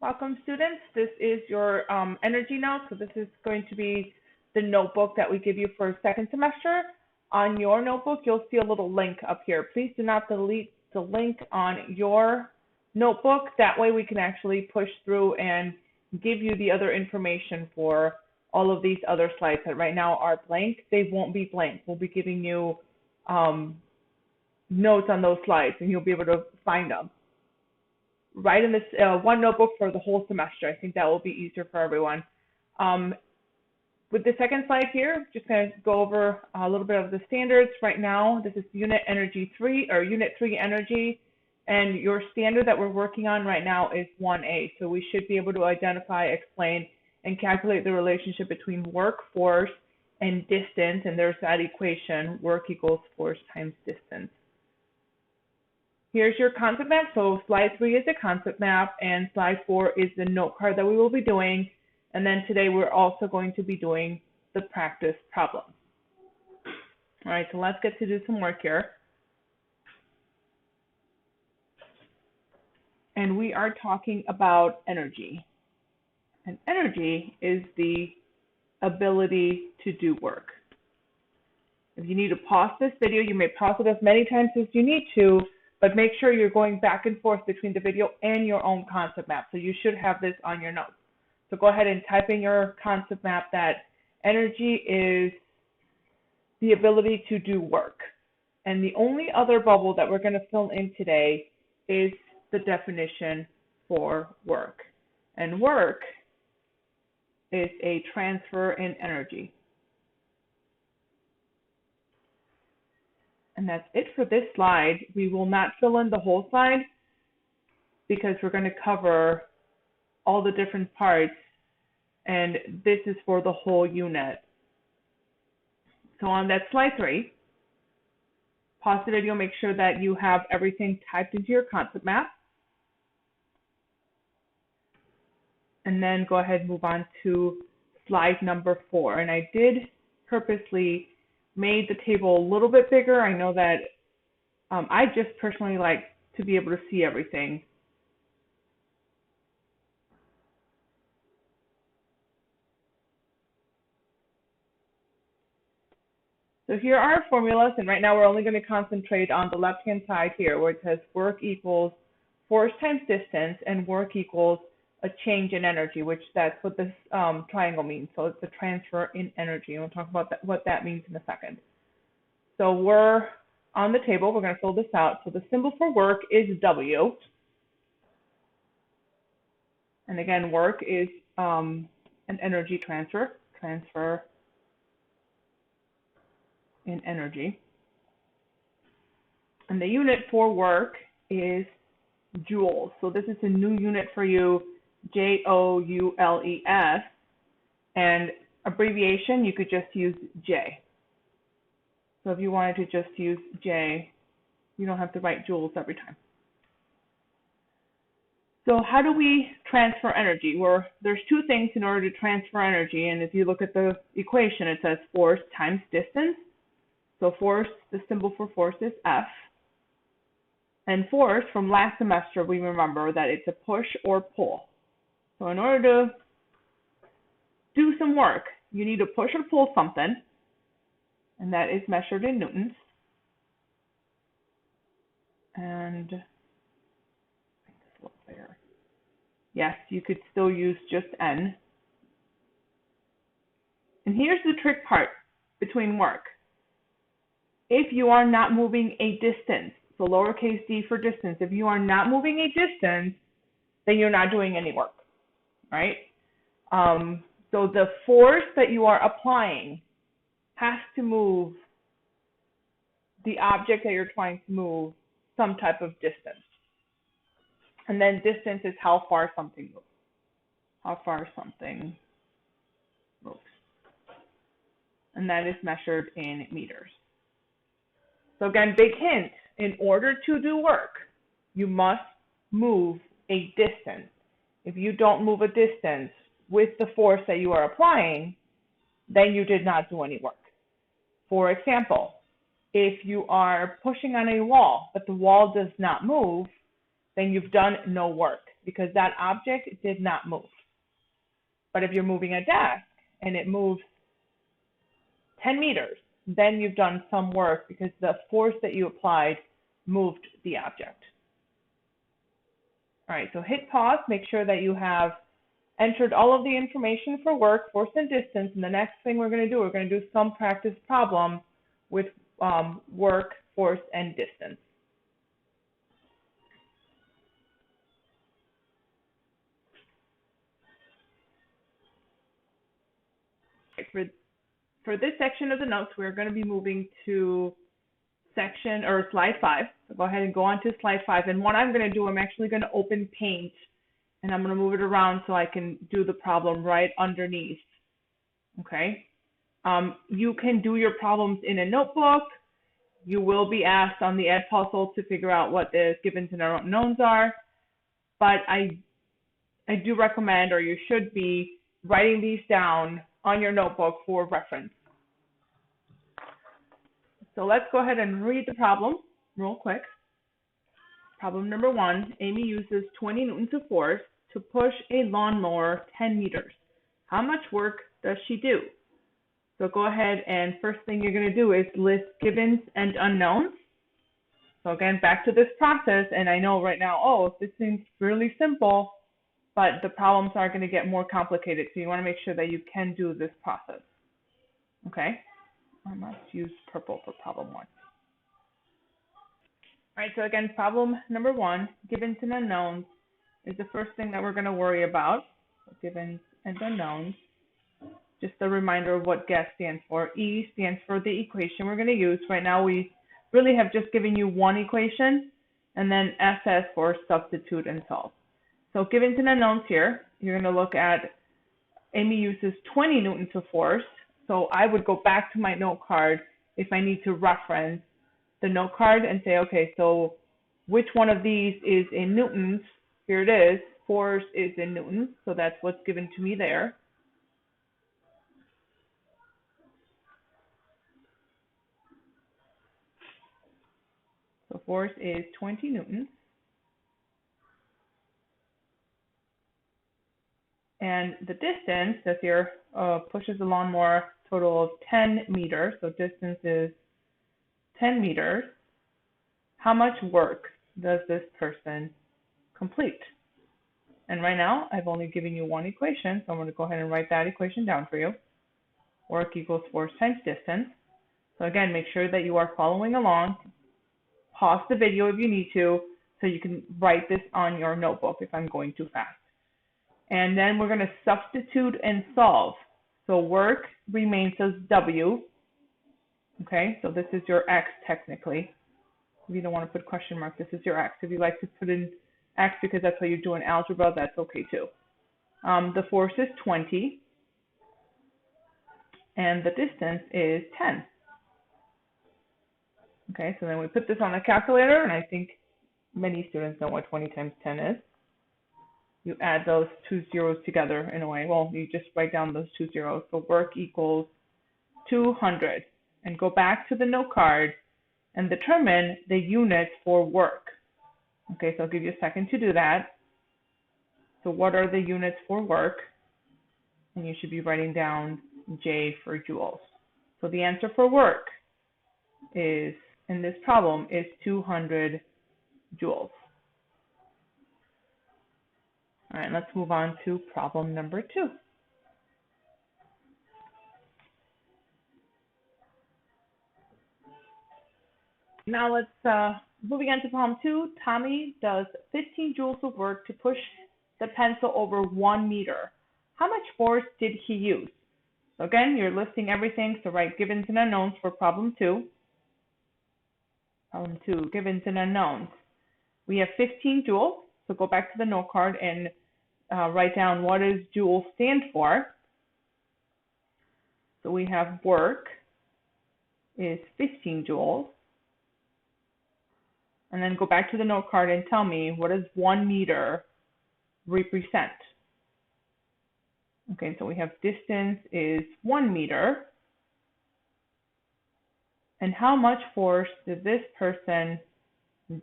Welcome, students. This is your energy note. So this is going to be the notebook that we give you for second semester. On your notebook, you'll see a little link up here. Please do not delete the link on your notebook. That way we can actually push through and give you the other information for all of these other slides that right now are blank. They won't be blank. We'll be giving you notes on those slides, and you'll be able to find them. Write in this one notebook for the whole semester. I think that will be easier for everyone. With the second slide here, just going to go over a little bit of the standards. Right now, this is Unit 3 Energy, and your standard that we're working on right now is 1A. So we should be able to identify, explain, and calculate the relationship between work, force, and distance. And there's that equation, work equals force times distance. Here's your concept map. So slide 3 is a concept map, and slide 4 is the note card that we will be doing. And then today we're also going to be doing the practice problem. All right, so let's get to do some work here. And we are talking about energy. And energy is the ability to do work. If you need to pause this video, you may pause it as many times as you need to, but make sure you're going back and forth between the video and your own concept map. So you should have this on your notes. So go ahead and type in your concept map that energy is the ability to do work. And the only other bubble that we're going to fill in today is the definition for work. And work is a transfer in energy. And that's it for this slide. We will not fill in the whole slide because we're going to cover all the different parts, and this is for the whole unit. So on that slide 3, pause the video, make sure that you have everything typed into your concept map. And then go ahead and move on to slide number 4. And I did purposely made the table a little bit bigger. I know that I just personally like to be able to see everything. So here are our formulas, and right now we're only going to concentrate on the left-hand side here where it says work equals force times distance, and work equals a change in energy, which that's what this triangle means. So it's a transfer in energy, and we'll talk about what that means in a second. So we're on the table. We're going to fill this out. So the symbol for work is W. And again, work is an energy transfer in energy. And the unit for work is joules. So this is a new unit for you, Joules, and abbreviation, you could just use J. So if you wanted to just use J, you don't have to write joules every time. So how do we transfer energy? Well, there's two things in order to transfer energy, and if you look at the equation, it says force times distance. So force, the symbol for force is F. And force, from last semester, we remember that it's a push or pull. So in order to do some work, you need to push or pull something, and that is measured in newtons. And there. Yes, you could still use just N. And here's the trick part between work. If you are not moving a distance, so lowercase d for distance, if you are not moving a distance, then you're not doing any work, right? So the force that you are applying has to move the object that you're trying to move some type of distance. And then distance is how far something moves. How far something moves. And that is measured in meters. So again, big hint, in order to do work, you must move a distance. If you don't move a distance with the force that you are applying, then you did not do any work. For example, if you are pushing on a wall, but the wall does not move, then you've done no work. because that object did not move. But if you're moving a desk and it moves 10 meters, then you've done some work because the force that you applied moved the object. All right, so hit pause, make sure that you have entered all of the information for work, force, and distance. And the next thing we're going to do some practice problem with work, force, and distance. For this section of the notes, we're going to be moving to section or slide 5. So go ahead and go on to slide 5. And what I'm going to do, I'm actually going to open Paint, and I'm going to move it around so I can do the problem right underneath. Okay. You can do your problems in a notebook. You will be asked on the Ed puzzle to figure out what the givens and unknowns are. But I do recommend, or you should be, writing these down on your notebook for reference. So let's go ahead and read the problem real quick. Problem number 1, Amy uses 20 newtons of force to push a lawnmower 10 meters. How much work does she do? So go ahead and first thing you're going to do is list givens and unknowns. So again, back to this process, and I know right now, oh, this seems really simple, but the problems are going to get more complicated. So you want to make sure that you can do this process. Okay? I must use purple for problem 1. All right, so again, problem number 1, givens and unknowns, is the first thing that we're going to worry about. So givens and unknowns. Just a reminder of what GESS stands for. E stands for the equation we're going to use. Right now, we really have just given you one equation, and then SS for substitute and solve. So givens and unknowns here, you're going to look at Amy uses 20 newtons of force. So I would go back to my note card if I need to reference the note card and say, okay, so which one of these is in newtons? Here it is. Force is in newtons, so that's what's given to me there. So force is 20 newtons. And the distance, this here pushes the lawnmower total of 10 meters. So distance is 10 meters. How much work does this person complete? And right now, I've only given you one equation, so I'm going to go ahead and write that equation down for you. Work equals force times distance. So again, make sure that you are following along. Pause the video if you need to, so you can write this on your notebook if I'm going too fast. And then we're going to substitute and solve. So work remains as W. Okay, so this is your X technically. If you don't want to put question mark, this is your X. If you like to put in X because that's how you do in algebra, that's okay too. The force is 20, and the distance is 10. Okay, so then we put this on a calculator, and I think many students know what 20 times 10 is. You add those two zeros together in a way. Well, you just write down those two zeros. So work equals 200. And go back to the note card and determine the units for work. Okay, so I'll give you a second to do that. So what are the units for work? And you should be writing down J for joules. So the answer for work is, in this problem, is 200 joules. All right, let's move on to problem number 2. Now let's, moving on to problem 2, Tommy does 15 joules of work to push the pencil over 1 meter. How much force did he use? So again, you're listing everything, so write givens and unknowns for problem 2. Problem 2, givens and unknowns. We have 15 joules, so go back to the note card and write down what does joule stand for. So we have work is 15 joules. And then go back to the note card and tell me, what does 1 meter represent? Okay, so we have distance is 1 meter. And how much force did this person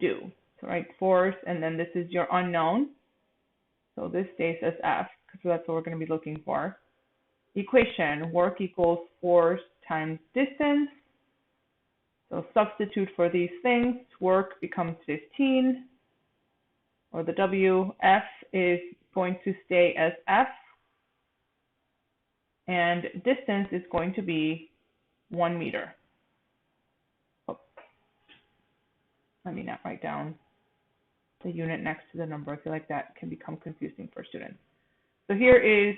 do? So write force, and then this is your unknown. So this stays as F, because that's what we're going to be looking for. Equation, work equals force times distance. So substitute for these things, work becomes 15, or the WF is going to stay as F, and distance is going to be 1 meter. Oh, let me not write down the unit next to the number. I feel like that can become confusing for students. So here is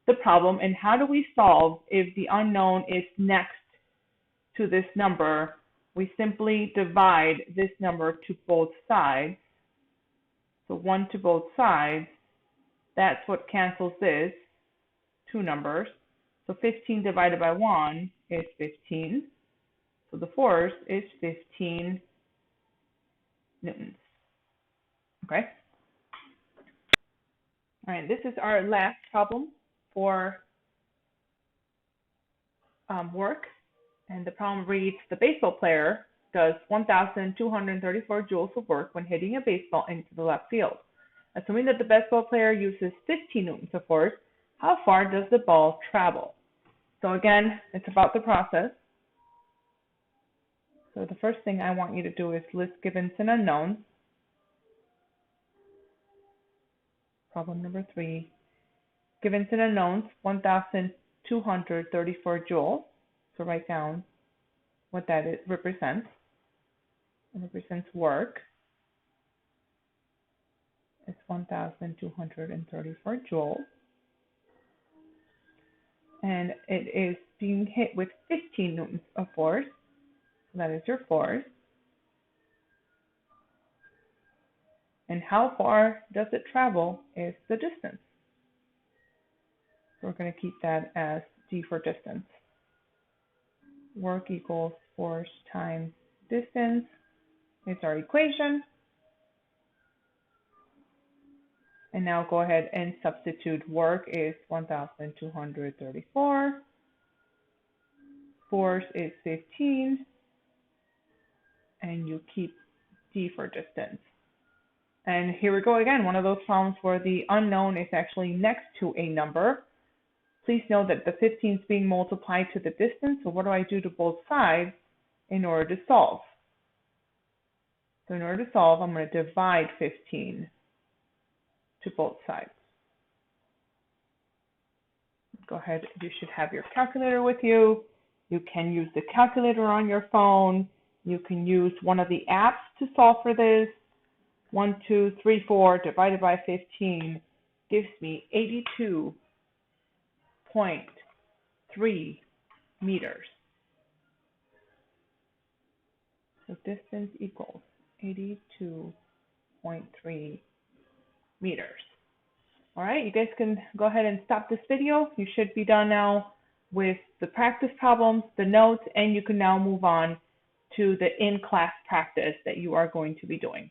the problem, and how do we solve if the unknown is next to this number? We simply divide this number to both sides. So 1 to both sides, that's what cancels this, 2 numbers. So 15 divided by 1 is 15. So the force is 15 newtons. Okay? All right, this is our last problem for work. And the problem reads, the baseball player does 1,234 joules of work when hitting a baseball into the left field. Assuming that the baseball player uses 15 newtons of force, how far does the ball travel? So again, it's about the process. So the first thing I want you to do is list givens and unknowns. Problem number 3. Givens and unknowns, 1,234 joules. So write down what that represents. It represents work. It's 1,234 joules. And it is being hit with 15 newtons of force. So that is your force. And how far does it travel is the distance. So we're going to keep that as D for distance. Work equals force times distance is our equation. And now go ahead and substitute. Work is 1,234. Force is 15. And you keep D for distance. And here we go again, one of those problems where the unknown is actually next to a number. Please note that the 15 is being multiplied to the distance. So what do I do to both sides in order to solve? So in order to solve, I'm going to divide 15 to both sides. Go ahead, you should have your calculator with you. You can use the calculator on your phone. You can use one of the apps to solve for this. 1, 2, 3, 4 divided by 15 gives me 82.3 meters. So distance equals 82.3 meters. All right, you guys can go ahead and stop this video. You should be done now with the practice problems, the notes, and you can now move on to the in-class practice that you are going to be doing.